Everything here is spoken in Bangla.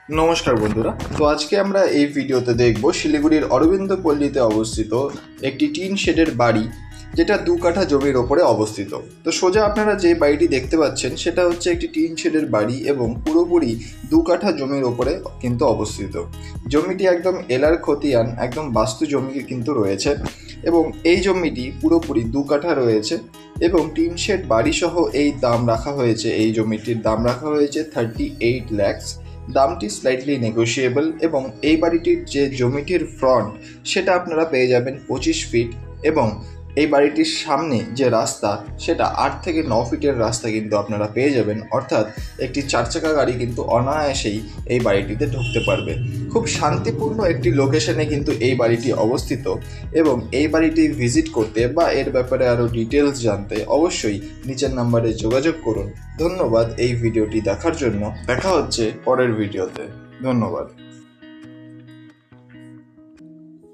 নমস্কার বন্ধুরা। তো আজকে আমরা এই ভিডিওতে দেখব শিলিগুড়ির অরবিন্দ পল্লীতে অবস্থিত একটি টিন শেডের বাড়ি, যেটা 2 কাঠা জমির ওপরে অবস্থিত। তো সোজা আপনারা যে বাড়িটি দেখতে পাচ্ছেন সেটা হচ্ছে একটি টিন শেডের বাড়ি এবং পুরোপুরি 2 কাঠা জমির ওপরে কিন্তু অবস্থিত। জমিটি একদম এলার খতিয়ান, একদম বাস্তু জমি কিন্তু রয়েছে এবং এই জমিটি পুরোপুরি 2 কাঠা রয়েছে এবং টিন শেড বাড়ি সহ এই দাম রাখা হয়েছে, এই জমিটির দাম রাখা হয়েছে 38 lakhs। দামটি স্লাইটলি নেগোশিয়েবল এবং এই বাড়িটির যে জমিটির ফ্রন্ট সেটা আপনারা পেয়ে যাবেন 25 ফিট এবং এই বাড়িটির সামনে যে রাস্তা সেটা 8 থেকে 9 ফিটের রাস্তা কিন্তু আপনারা পেয়ে যাবেন, অর্থাৎ একটি 4 চাকা গাড়ি কিন্তু অনায়াসেই এই বাড়িটিতে ঢুকতে পারবে। খুব শান্তিপূর্ণ একটি লোকেশনে কিন্তু এই বাড়িটি অবস্থিত এবং এই বাড়িটি ভিজিট করতে বা এর ব্যাপারে আরও ডিটেলস জানতে অবশ্যই নিচের নাম্বারে যোগাযোগ করুন। ধন্যবাদ এই ভিডিওটি দেখার জন্য। দেখা হচ্ছে পরের ভিডিওতে। ধন্যবাদ।